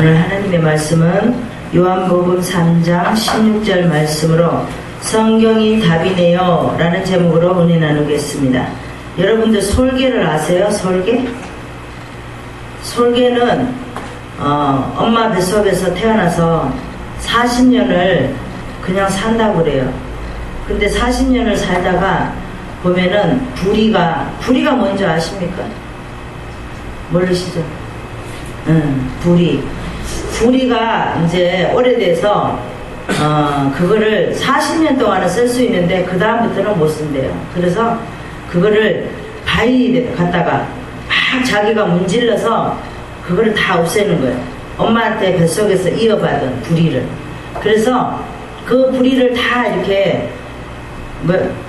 오늘 하나님의 말씀은 요한복음 3장 16절 말씀으로 성경이 답이네요 라는 제목으로 은혜 나누겠습니다. 여러분들 솔개를 아세요? 솔개? 솔개는 엄마 뱃속에서 태어나서 40년을 그냥 산다고 그래요. 근데 40년을 살다가 보면은 부리가 뭔지 아십니까? 모르시죠? 부리가 이제 오래돼서 그거를 40년 동안은 쓸 수 있는데 그 다음부터는 못 쓴대요. 그래서 그거를 바위 갖다가 막 자기가 문질러서 그거를 다 없애는 거예요. 엄마한테 뱃속에서 이어받은 부리를. 그래서 그 부리를 다 이렇게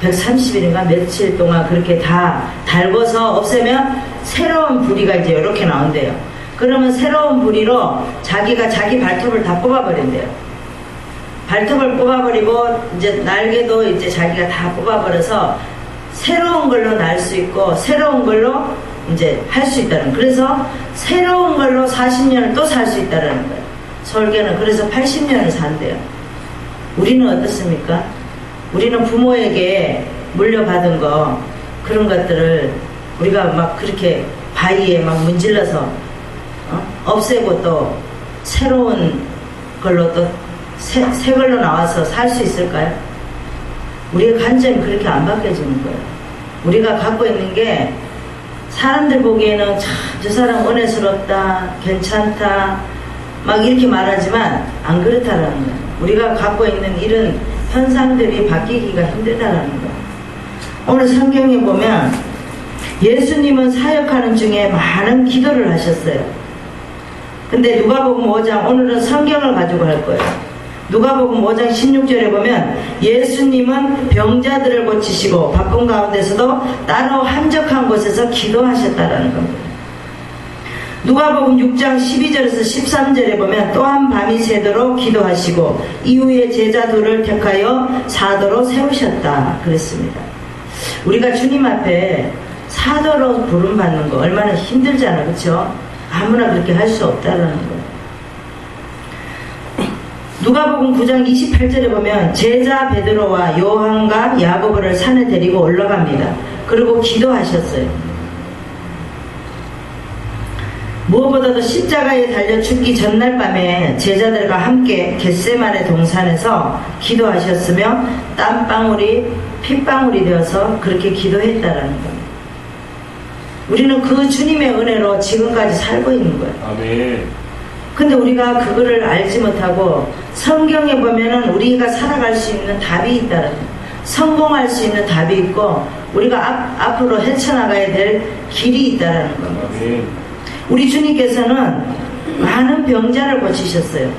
130일인가 며칠 동안 그렇게 다 달궈서 없애면 새로운 부리가 이제 이렇게 나온대요. 그러면 새로운 부리로 자기가 자기 발톱을 다 뽑아버린대요. 발톱을 뽑아버리고 이제 날개도 이제 자기가 다 뽑아버려서 새로운 걸로 날 수 있고 새로운 걸로 이제 할 수 있다는 거예요. 그래서 새로운 걸로 40년을 또 살 수 있다는 거예요. 솔개는 그래서 80년을 산대요. 우리는 어떻습니까? 우리는 부모에게 물려받은 거 그런 것들을 우리가 막 그렇게 바위에 막 문질러서 없애고 또 새로운 걸로 또 새 걸로 나와서 살 수 있을까요? 우리의 관점이 그렇게 안 바뀌어지는 거예요. 우리가 갖고 있는 게 사람들 보기에는 참 저 사람 은혜스럽다, 괜찮다 막 이렇게 말하지만 안 그렇다라는 거예요. 우리가 갖고 있는 이런 현상들이 바뀌기가 힘들다라는 거예요. 오늘 성경에 보면 예수님은 사역하는 중에 많은 기도를 하셨어요. 근데 누가복음 5장, 오늘은 성경을 가지고 할 거예요. 누가복음 5장 16절에 보면 예수님은 병자들을 고치시고 바쁜 가운데서도 따로 한적한 곳에서 기도하셨다라는 겁니다. 누가복음 6장 12절에서 13절에 보면 또한 밤이 새도록 기도하시고 이후에 제자 둘을 택하여 사도로 세우셨다 그랬습니다. 우리가 주님 앞에 사도로 부름받는 거 얼마나 힘들잖아, 그렇죠? 아무나 그렇게 할 수 없다라는 거예요. 누가복음 9장 28절에 보면 제자 베드로와 요한과 야고보를 산에 데리고 올라갑니다. 그리고 기도하셨어요. 무엇보다도 십자가에 달려 죽기 전날 밤에 제자들과 함께 겟세마네 동산에서 기도하셨으며 땀방울이 핏방울이 되어서 그렇게 기도했다라는 겁니다. 우리는 그 주님의 은혜로 지금까지 살고 있는 거예요. 아멘. 근데 우리가 그거를 알지 못하고 성경에 보면은 우리가 살아갈 수 있는 답이 있다는 거예요. 성공할 수 있는 답이 있고 우리가 앞으로 헤쳐나가야 될 길이 있다는 겁니다. 아멘. 우리 주님께서는 많은 병자를 고치셨어요.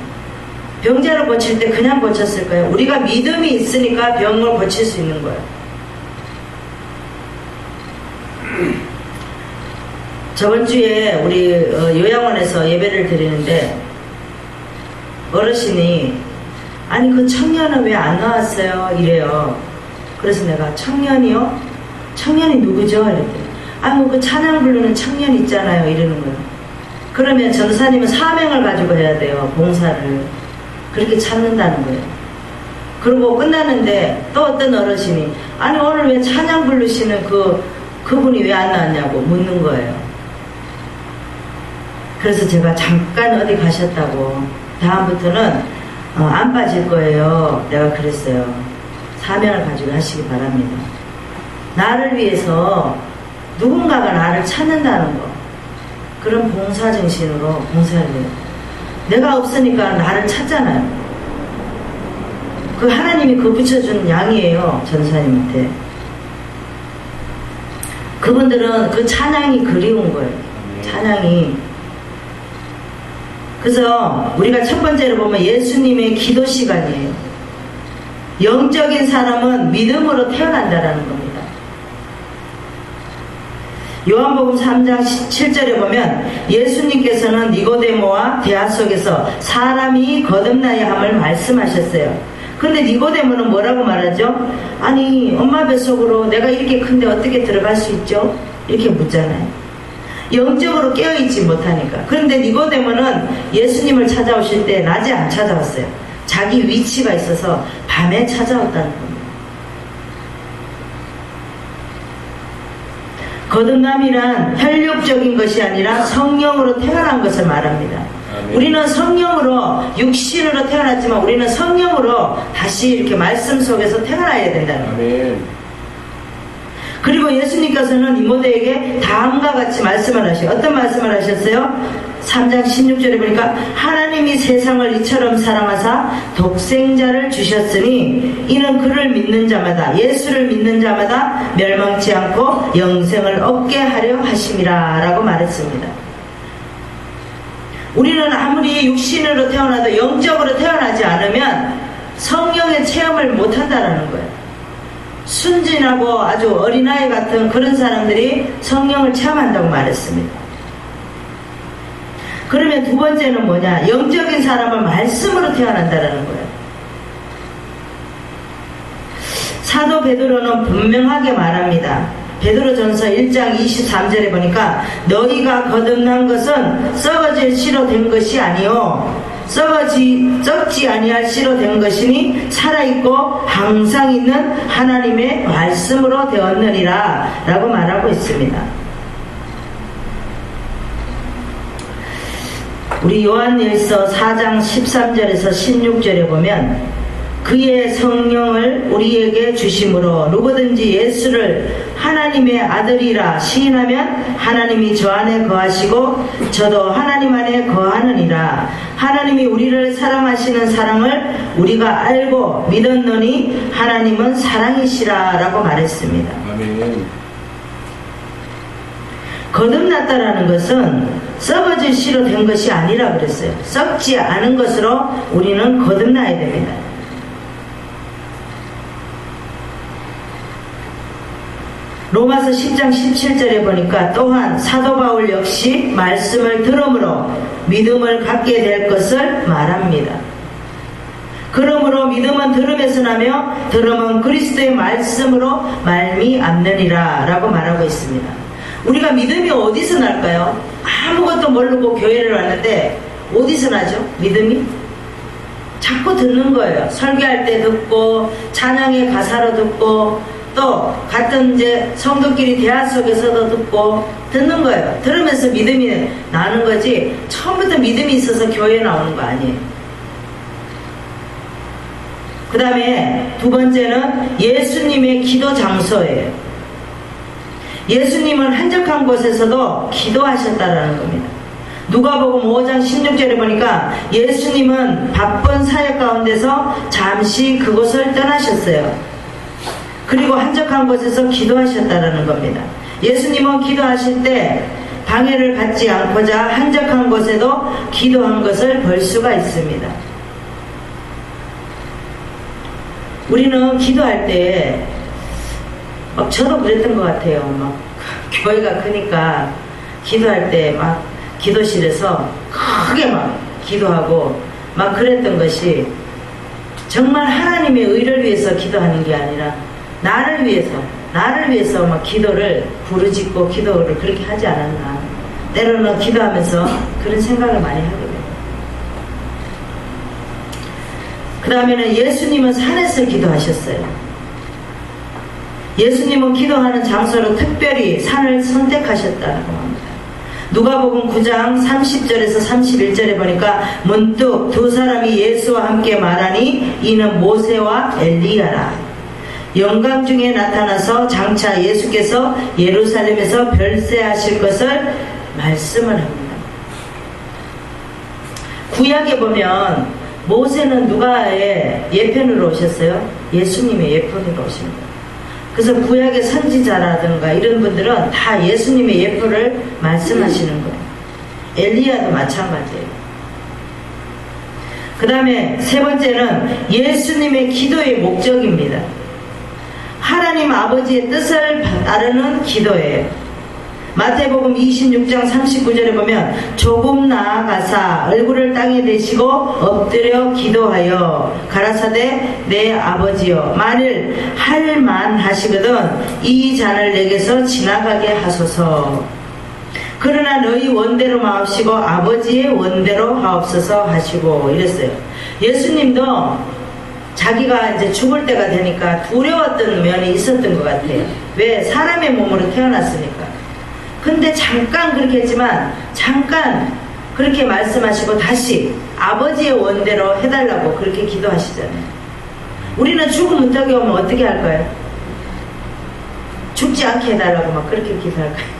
병자를 고칠 때 그냥 고쳤을 거예요. 우리가 믿음이 있으니까 병을 고칠 수 있는 거예요. 저번 주에 우리 요양원에서 예배를 드리는데 어르신이 아니 그 청년은 왜 안 나왔어요? 이래요. 그래서 내가 청년이요? 청년이 누구죠? 이랬더니 뭐 그 찬양 부르는 청년 있잖아요 이러는 거예요. 그러면 전사님은 사명을 가지고 해야 돼요. 봉사를 그렇게 찾는다는 거예요. 그리고 끝나는데 또 어떤 어르신이 아니 오늘 왜 찬양 부르시는 그분이 왜 안 나왔냐고 묻는 거예요. 그래서 제가 잠깐 어디 가셨다고 다음부터는 안 빠질 거예요 내가 그랬어요. 사명을 가지고 하시기 바랍니다. 나를 위해서 누군가가 나를 찾는다는 거 그런 봉사정신으로 봉사해야 돼요. 내가 없으니까 나를 찾잖아요. 그 하나님이 그 붙여준 양이에요. 전사님한테. 그분들은 그 찬양이 그리운 거예요. 찬양이. 그래서 우리가 첫 번째로 보면 예수님의 기도 시간이에요. 영적인 사람은 믿음으로 태어난다라는 겁니다. 요한복음 3장 7절에 보면 예수님께서는 니고데모와 대화 속에서 사람이 거듭나야 함을 말씀하셨어요. 근데 니고데모는 뭐라고 말하죠? 아니 엄마 뱃속으로 내가 이렇게 큰데 어떻게 들어갈 수 있죠? 이렇게 묻잖아요. 영적으로 깨어있지 못하니까. 그런데 니고데모는 예수님을 찾아오실 때 낮에 안 찾아왔어요. 자기 위치가 있어서 밤에 찾아왔다는 겁니다. 거듭남이란 혈육적인 것이 아니라 성령으로 태어난 것을 말합니다. 아멘. 우리는 성령으로 육신으로 태어났지만 우리는 성령으로 다시 이렇게 말씀 속에서 태어나야 된다는 거예요. 그리고 예수님께서는 니고데에게 다음과 같이 말씀을 하셔요. 어떤 말씀을 하셨어요? 3장 16절에 보니까 하나님이 세상을 이처럼 사랑하사 독생자를 주셨으니 이는 그를 믿는 자마다 예수를 믿는 자마다 멸망치 않고 영생을 얻게 하려 하심이라 라고 말했습니다. 우리는 아무리 육신으로 태어나도 영적으로 태어나지 않으면 성령의 체험을 못한다는 거예요. 순진하고 아주 어린아이 같은 그런 사람들이 성령을 체험한다고 말했습니다. 그러면 두 번째는 뭐냐? 영적인 사람은 말씀으로 태어난다는 거예요. 사도 베드로는 분명하게 말합니다. 베드로전서 1장 23절에 보니까 너희가 거듭난 것은 썩어질 씨로 된 것이 아니요 썩지 아니할 씨로 된 것이니 살아있고 항상 있는 하나님의 말씀으로 되었느니라 라고 말하고 있습니다. 우리 요한일서 4장 13절에서 16절에 보면 그의 성령을 우리에게 주심으로 누구든지 예수를 하나님의 아들이라 시인하면 하나님이 저 안에 거하시고 저도 하나님 안에 거하느니라. 하나님이 우리를 사랑하시는 사랑을 우리가 알고 믿었노니 하나님은 사랑이시라 라고 말했습니다. 아멘. 거듭났다라는 것은 썩어질 씨로 된 것이 아니라 그랬어요. 썩지 않은 것으로 우리는 거듭나야 됩니다. 로마서 10장 17절에 보니까 또한 사도 바울 역시 말씀을 들음으로 믿음을 갖게 될 것을 말합니다. 그러므로 믿음은 들음에서 나며 들음은 그리스도의 말씀으로 말미암느니라 라고 말하고 있습니다. 우리가 믿음이 어디서 날까요? 아무것도 모르고 교회를 왔는데 어디서 나죠? 믿음이? 자꾸 듣는 거예요. 설교할 때 듣고 찬양의 가사로 듣고 또 같은 이제 성도끼리 대화 속에서도 듣고 듣는 거예요. 들으면서 믿음이 나는 거지 처음부터 믿음이 있어서 교회에 나오는 거 아니에요. 그 다음에 두 번째는 예수님의 기도 장소예요. 예수님은 한적한 곳에서도 기도하셨다라는 겁니다. 누가복음 5장 16절에 보니까 예수님은 바쁜 사역 가운데서 잠시 그곳을 떠나셨어요. 그리고 한적한 곳에서 기도하셨다라는 겁니다. 예수님은 기도하실 때 방해를 받지 않고자 한적한 곳에도 기도한 것을 볼 수가 있습니다. 우리는 기도할 때 막 저도 그랬던 것 같아요. 막 교회가 크니까 기도할 때 막 기도실에서 크게 막 기도하고 막 그랬던 것이 정말 하나님의 의를 위해서 기도하는 게 아니라 나를 위해서 막 기도를 부르짖고 기도를 그렇게 하지 않았나. 때로는 기도하면서 그런 생각을 많이 하게 돼요. 그 다음에는 예수님은 산에서 기도하셨어요. 예수님은 기도하는 장소로 특별히 산을 선택하셨다고 합니다. 누가복음 9장 30절에서 31절에 보니까 문득 두 사람이 예수와 함께 말하니 이는 모세와 엘리야라. 영광 중에 나타나서 장차 예수께서 예루살렘에서 별세하실 것을 말씀을 합니다. 구약에 보면 모세는 누가의 예편으로 오셨어요? 예수님의 예편으로 오십니다. 그래서 구약의 선지자라든가 이런 분들은 다 예수님의 예표를 말씀하시는 거예요. 엘리야도 마찬가지예요. 그 다음에 세 번째는 예수님의 기도의 목적입니다. 하나님 아버지의 뜻을 따르는 기도예요. 마태복음 26장 39절에 보면 조금 나아가사 얼굴을 땅에 대시고 엎드려 기도하여 가라사대 내 아버지여 만일 할만하시거든 이 잔을 내게서 지나가게 하소서. 그러나 너희 원대로 마옵시고 아버지의 원대로 하옵소서 하시고 이랬어요. 예수님도 자기가 이제 죽을 때가 되니까 두려웠던 면이 있었던 것 같아요. 왜? 사람의 몸으로 태어났으니까. 근데 잠깐 그렇게 했지만 잠깐 그렇게 말씀하시고 다시 아버지의 원대로 해달라고 그렇게 기도하시잖아요. 우리는 죽음 문턱에 오면 어떻게 할까요? 죽지 않게 해달라고 막 그렇게 기도할까요?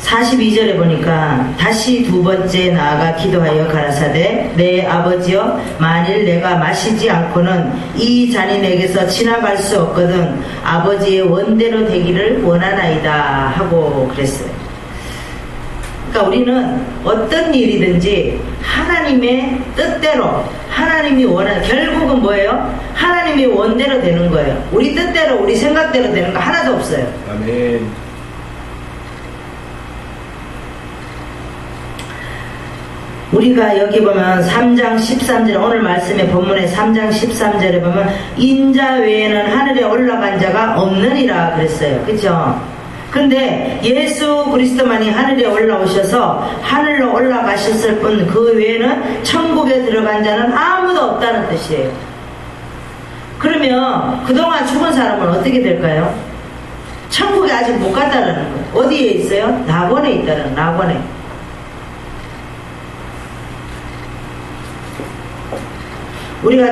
42절에 보니까 다시 두 번째 나아가 기도하여 가라사대 내 아버지여 만일 내가 마시지 않고는 이 잔이 내게서 지나갈 수 없거든 아버지의 원대로 되기를 원하나이다 하고 그랬어요. 그러니까 우리는 어떤 일이든지 하나님의 뜻대로 하나님이 원하는 결국은 뭐예요? 하나님이 원대로 되는 거예요. 우리 뜻대로 우리 생각대로 되는 거 하나도 없어요. 아멘. 우리가 여기 보면 3장 13절 오늘 말씀의 본문의 3장 13절에 보면 인자 외에는 하늘에 올라간 자가 없느니라 그랬어요. 그렇죠? 근데 예수 그리스도만이 하늘에 올라오셔서 하늘로 올라가셨을 뿐 그 외에는 천국에 들어간 자는 아무도 없다는 뜻이에요. 그러면 그동안 죽은 사람은 어떻게 될까요? 천국에 아직 못 갔다는 거예요. 어디에 있어요? 낙원에 있다는 낙원에. 우리가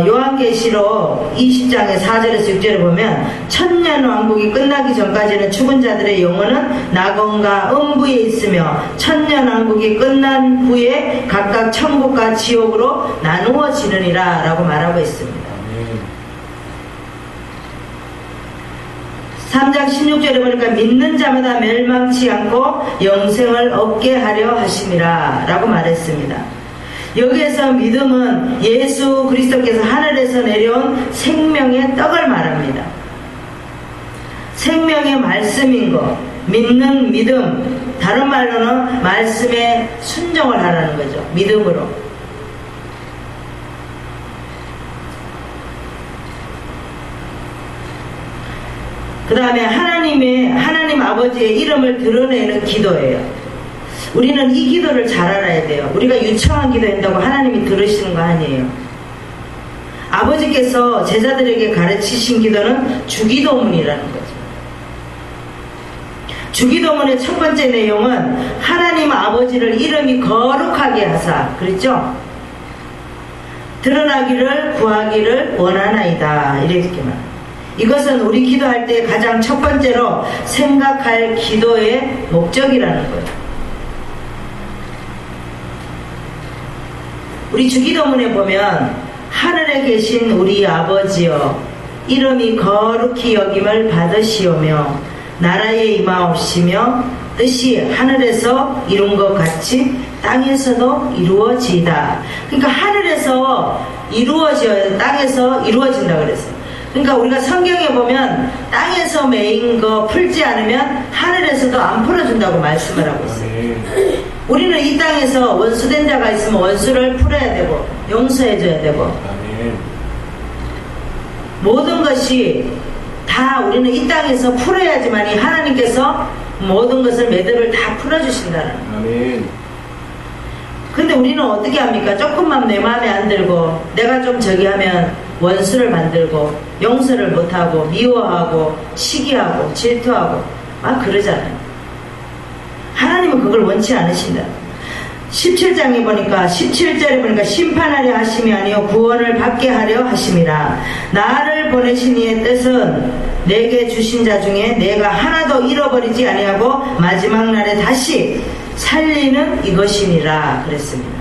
요한계시록 20장의 4절에서 6절에 보면 천년 왕국이 끝나기 전까지는 죽은 자들의 영혼은 낙원과 음부에 있으며 천년 왕국이 끝난 후에 각각 천국과 지옥으로 나누어지느니라 라고 말하고 있습니다. 3장 16절에 보니까 믿는 자마다 멸망치 않고 영생을 얻게 하려 하심이라 라고 말했습니다. 여기에서 믿음은 예수 그리스도께서 하늘에서 내려온 생명의 떡을 말합니다. 생명의 말씀인 것, 믿는 믿음, 다른 말로는 말씀에 순종을 하라는 거죠. 믿음으로. 그 다음에 하나님 아버지의 이름을 드러내는 기도예요. 우리는 이 기도를 잘 알아야 돼요. 우리가 유창한 기도한다고 하나님이 들으시는 거 아니에요. 아버지께서 제자들에게 가르치신 기도는 주기도문이라는 거죠. 주기도문의 첫 번째 내용은 하나님 아버지를 이름이 거룩하게 하사 그랬죠? 드러나기를 구하기를 원하나이다 이렇게 말합니다. 이것은 우리 기도할 때 가장 첫 번째로 생각할 기도의 목적이라는 거예요. 우리 주기도문에 보면 하늘에 계신 우리 아버지여 이름이 거룩히 여김을 받으시오며 나라에 임하옵시며 뜻이 하늘에서 이룬 것 같이 땅에서도 이루어지이다. 그러니까 하늘에서 이루어져요. 땅에서 이루어진다 그랬어요. 그러니까 우리가 성경에 보면 땅에서 메인 거 풀지 않으면 하늘에서도 안 풀어준다고 말씀을 하고 있어요. 우리는 이 땅에서 원수된 자가 있으면 원수를 풀어야 되고 용서해줘야 되고 모든 것이 다 우리는 이 땅에서 풀어야지만이 하나님께서 모든 것을 매듭을 다 풀어주신다는 거예요. 근데 우리는 어떻게 합니까? 조금만 내 마음에 안 들고 내가 좀 저기 하면 원수를 만들고 용서를 못하고 미워하고 시기하고 질투하고 막 그러잖아요. 하나님은 그걸 원치 않으신다. 17장에 보니까 17절에 보니까 심판하려 하심이 아니요 구원을 받게 하려 하심이라. 나를 보내신 이의 뜻은 내게 주신 자 중에 내가 하나도 잃어버리지 아니하고 마지막 날에 다시 살리는 이것이니라 그랬습니다.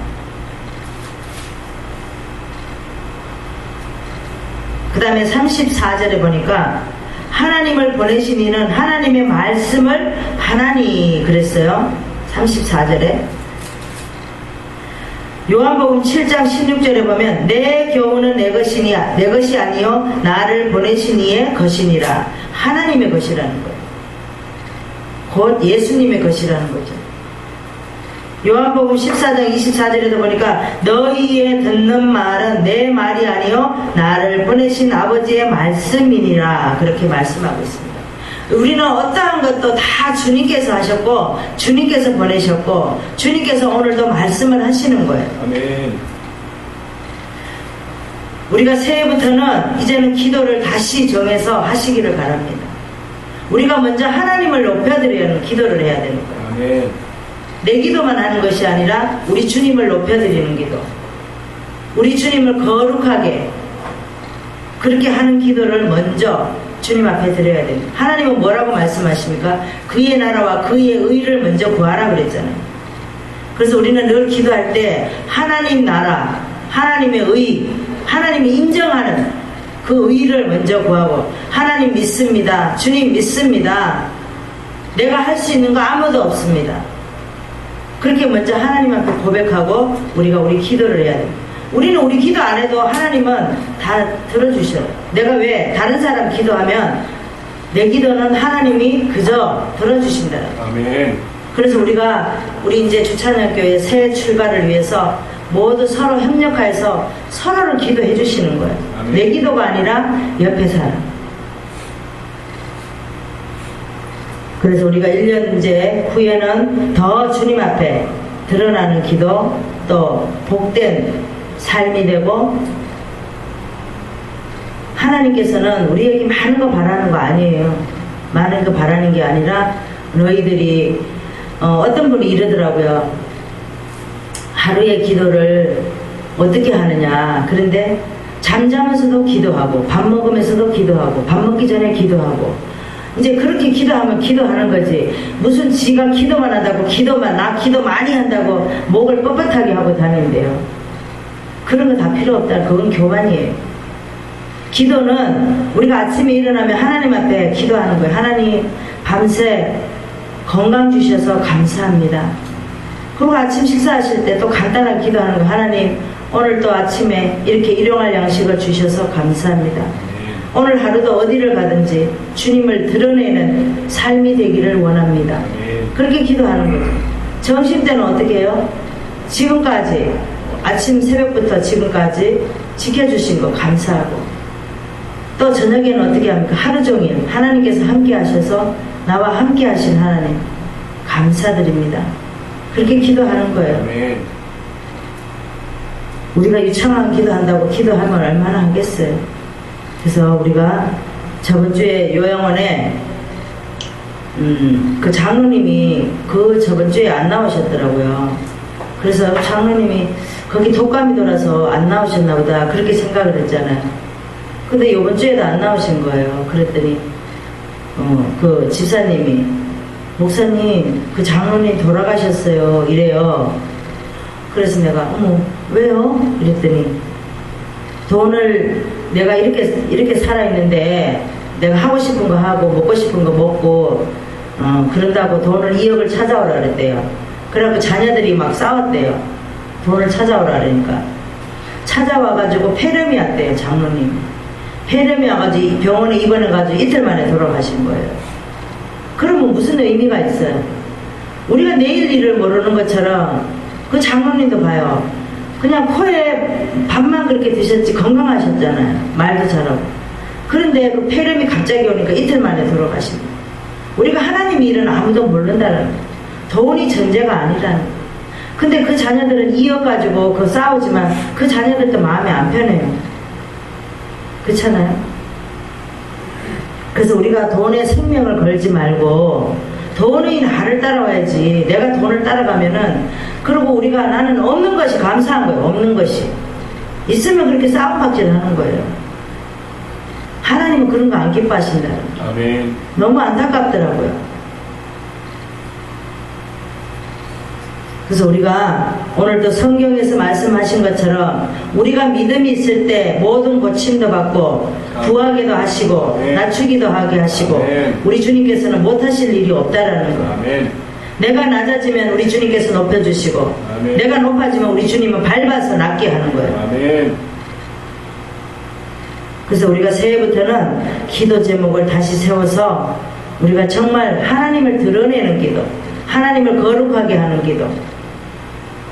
그 다음에 34절에 보니까 하나님을 보내신 이는 하나님의 말씀을 하나니 그랬어요. 34절에 요한복음 7장 16절에 보면 내 교훈은 내 것이 아니요 나를 보내신 이의 것이니라. 하나님의 것이라는 거예요. 곧 예수님의 것이라는 거죠. 요한복음 14장 24절에도 보니까 너희의 듣는 말은 내 말이 아니요 나를 보내신 아버지의 말씀이니라 그렇게 말씀하고 있습니다. 우리는 어떠한 것도 다 주님께서 하셨고 주님께서 보내셨고 주님께서 오늘도 말씀을 하시는 거예요. 아멘. 우리가 새해부터는 이제는 기도를 다시 정해서 하시기를 바랍니다. 우리가 먼저 하나님을 높여드리는 기도를 해야 되는 거예요. 아멘. 내 기도만 하는 것이 아니라 우리 주님을 높여드리는 기도, 우리 주님을 거룩하게 그렇게 하는 기도를 먼저 주님 앞에 드려야 됩니다. 하나님은 뭐라고 말씀하십니까? 그의 나라와 그의 의를 먼저 구하라 그랬잖아요. 그래서 우리는 늘 기도할 때 하나님 나라, 하나님의 의, 하나님이 인정하는 그 의를 먼저 구하고 하나님 믿습니다. 주님 믿습니다. 내가 할 수 있는 거 아무도 없습니다. 그렇게 먼저 하나님 앞에 고백하고 우리가 우리 기도를 해야 됩니다. 우리는 우리 기도 안 해도 하나님은 다 들어주셔요. 내가 왜 다른 사람 기도하면 내 기도는 하나님이 그저 들어주신다. 아멘. 그래서 우리 이제 주찬양교회 새 출발을 위해서 모두 서로 협력해서 서로를 기도해 주시는 거예요. 아멘. 내 기도가 아니라 옆에 사람. 그래서 우리가 1년 이제 후에는 더 주님 앞에 드러나는 기도, 또 복된 삶이 되고, 하나님께서는 우리에게 많은 거 바라는 거 아니에요. 많은 거 바라는 게 아니라 너희들이 어떤 분이 이러더라고요. 하루의 기도를 어떻게 하느냐. 그런데 잠자면서도 기도하고 밥 먹으면서도 기도하고 밥 먹기 전에 기도하고 이제 그렇게 기도하면 기도하는 거지. 무슨 지가 기도만 한다고 나 기도 많이 한다고 목을 뻣뻣하게 하고 다니는데요. 그런 거 다 필요 없다. 그건 교만이에요. 기도는 우리가 아침에 일어나면 하나님 앞에 기도하는 거예요. 하나님 밤새 건강 주셔서 감사합니다. 그리고 아침 식사하실 때 또 간단하게 기도하는 거예요. 하나님 오늘 또 아침에 이렇게 일용할 양식을 주셔서 감사합니다. 오늘 하루도 어디를 가든지 주님을 드러내는 삶이 되기를 원합니다. 그렇게 기도하는 거죠. 점심때는 어떻게 해요? 지금까지 아침 새벽부터 지금까지 지켜주신 거 감사하고, 또 저녁에는 어떻게 합니까? 하루 종일 하나님께서 함께 하셔서 나와 함께 하신 하나님 감사드립니다. 그렇게 기도하는 거예요. 우리가 유창한 기도한다고 기도하면 얼마나 하겠어요. 그래서 우리가 저번 주에 요양원에 그 장로님이 그 저번 주에 안 나오셨더라고요. 그래서 장로님이 거기 독감이 돌아서 안 나오셨나 보다 그렇게 생각을 했잖아요. 근데 요번 주에도 안 나오신 거예요. 그랬더니 그 집사님이 목사님 그 장로님 돌아가셨어요 이래요. 그래서 내가 어머 왜요? 이랬더니 돈을 내가 이렇게 살아있는데 내가 하고 싶은 거 하고 먹고 싶은 거 먹고 그런다고 돈을 2억을 찾아오라 그랬대요. 그래갖고 자녀들이 막 싸웠대요. 돈을 찾아오라 그러니까 찾아와가지고 폐렴이 왔대요. 장로님 폐렴이 와가지고 병원에 입원해가지고 이틀 만에 돌아가신 거예요. 그러면 무슨 의미가 있어요? 우리가 내일 일을 모르는 것처럼 그 장로님도 봐요. 그냥 코에 밥만 그렇게 드셨지 건강하셨잖아요. 말도 잘하고. 그런데 그 폐렴이 갑자기 오니까 이틀 만에 돌아가신 거예요. 우리가 하나님 일은 아무도 모른다는 거예요. 돈이 전제가 아니라는 거예요. 근데 그 자녀들은 이어가지고 그 싸우지만 그 자녀들도 마음이 안 편해요. 그렇잖아요? 그래서 우리가 돈에 생명을 걸지 말고 돈이 나를 따라와야지. 내가 돈을 따라가면은 그리고 우리가 나는 없는 것이 감사한 거예요. 없는 것이 있으면 그렇게 싸움박질 하는 거예요. 하나님은 그런 거 안 기뻐하신다. 아멘. 너무 안타깝더라고요. 그래서 우리가 오늘도 성경에서 말씀하신 것처럼 우리가 믿음이 있을 때 모든 고침도 받고 부하게도 하시고 낮추기도 하게 하시고 우리 주님께서는 못하실 일이 없다라는 거. 내가 낮아지면 우리 주님께서 높여주시고 내가 높아지면 우리 주님은 밟아서 낮게 하는 거예요. 그래서 우리가 새해부터는 기도 제목을 다시 세워서 우리가 정말 하나님을 드러내는 기도, 하나님을 거룩하게 하는 기도,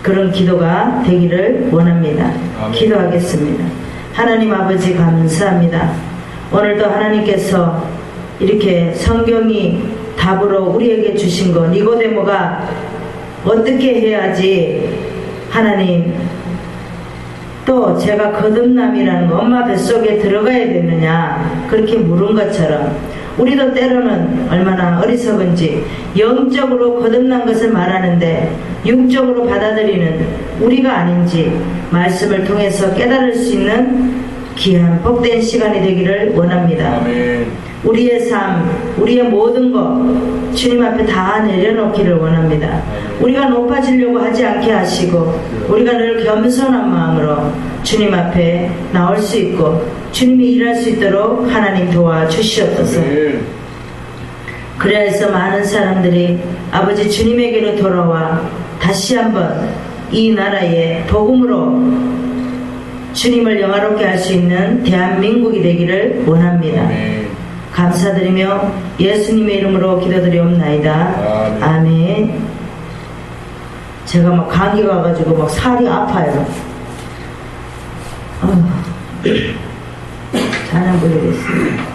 그런 기도가 되기를 원합니다. 아멘. 기도하겠습니다. 하나님 아버지 감사합니다. 오늘도 하나님께서 이렇게 성경이 답으로 우리에게 주신 거 니고데모가 어떻게 해야지 하나님 또 제가 거듭남이라는 거 엄마 뱃속에 들어가야 되느냐 그렇게 물은 것처럼 우리도 때로는 얼마나 어리석은지 영적으로 거듭난 것을 말하는데 육적으로 받아들이는 우리가 아닌지 말씀을 통해서 깨달을 수 있는 귀한 복된 시간이 되기를 원합니다. 아멘. 우리의 삶, 우리의 모든 것 주님 앞에 다 내려놓기를 원합니다. 우리가 높아지려고 하지 않게 하시고 우리가 늘 겸손한 마음으로 주님 앞에 나올 수 있고 주님이 일할 수 있도록 하나님 도와주시옵소서. 그래야 해서 많은 사람들이 아버지 주님에게로 돌아와 다시 한번 이 나라의 복음으로 주님을 영화롭게 할 수 있는 대한민국이 되기를 원합니다. 감사드리며 예수님의 이름으로 기도드리옵나이다. 아멘. 제가 막 감기가 와가지고 막 살이 아파요. 찬양 부르겠습니다.